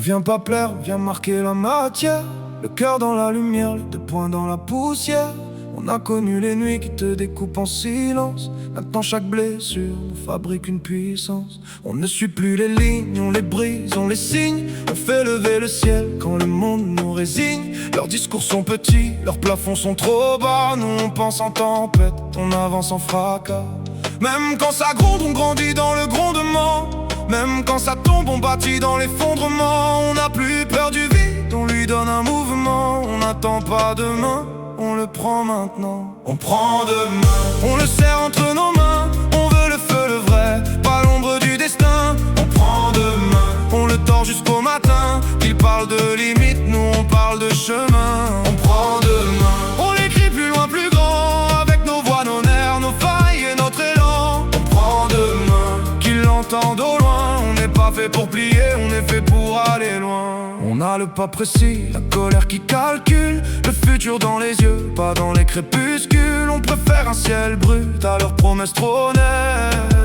vient pas plaire, on vient marquer la matière. Le cœur dans la lumière, les 2 points dans la poussière. On a connu les nuits qui te découpent en silence. Maintenant chaque blessure nous fabrique une puissance. On ne suit plus les lignes, on les brise, on les signe. On fait lever le ciel quand le monde nous résigne. Leurs discours sont petits, leurs plafonds sont trop bas. Nous on pense en tempête, on avance en fracas. Même quand ça gronde, on grandit dans le grondement. Même quand ça tombe, on bâtit dans l'effondrement. On n'a plus peur du vide, on lui donne un mouvement. On n'attend pas demain, on le prend maintenant. On prend demain, on le serre entre nos mains. On veut le feu, le vrai, pas l'ombre du destin. On prend demain, on le tord jusqu'au matin. Qu'il parle de limites, nous on parle de chemin. On prend demain, on l'écrit plus loin, plus grand. Avec nos voix, nos nerfs, nos failles et notre élan. On prend demain, qu'ils l'entendent au loin. On n'est pas fait pour plier, on est fait pour aller loin. On a le pas précis, la colère qui calcule. Le futur dans les yeux, pas dans les crépuscules. On préfère un ciel brut à leurs promesses trop nettes.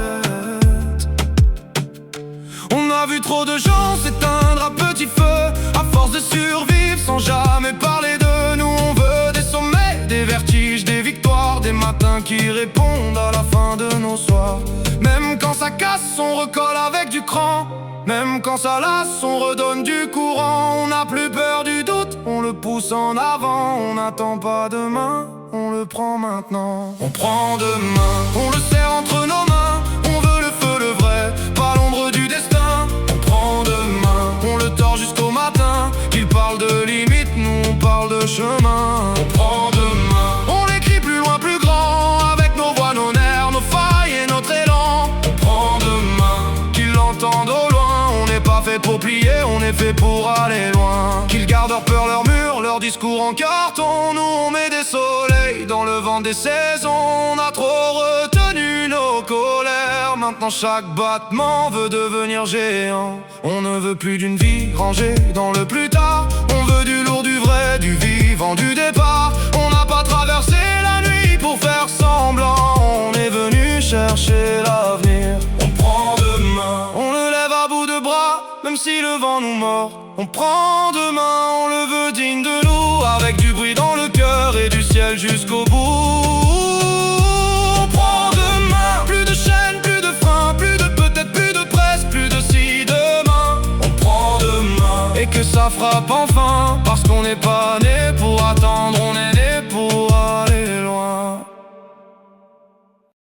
On a vu trop de gens s'éteindre à petit feu, à force de survivre sans jamais parler de nous. On veut des sommets, des vertiges, des victoires, des matins qui répondent à la fin de nos soirs. Même quand ça casse, on recolle avec du cran. Même quand ça lasse, on redonne du courant. On n'a plus peur du doute, on le pousse en avant. On n'attend pas demain, on le prend maintenant. On prend demain, on le serre entre nos mains. On veut le feu, le vrai, pas l'ombre du destin. On prend demain, on le tord jusqu'au matin. Qu'il parle de limites, nous on parle de chemin. On prend demain, on l'écrit plus loin, plus grand. Avec nos voix, nos nerfs, nos failles et notre élan. On prend demain, qu'ils l'entendent au loin. On n'est pas fait pour plier, on est fait pour aller loin. Qu'ils gardent leur peur, leur mur, leur discours en carton. Nous on met des soleils dans le vent des saisons. On a trop retenu nos colères. Maintenant chaque battement veut devenir géant. On ne veut plus d'une vie rangée dans le plus tard. On veut du lourd, du vrai, du vivant, du départ. On n'a pas traversé la nuit pour faire semblant. On est venu chercher l'avenir. On prend demain, on le lève à bout de bras, même si le vent nous mord. On prend demain, on le veut digne de nous, avec du bruit dans le cœur et du ciel jusqu'au bout. On prend demain, plus de chaînes, plus de freins, plus de peut-être, plus de presse, plus de si demain. On prend demain, et que ça frappe enfin, parce qu'on n'est pas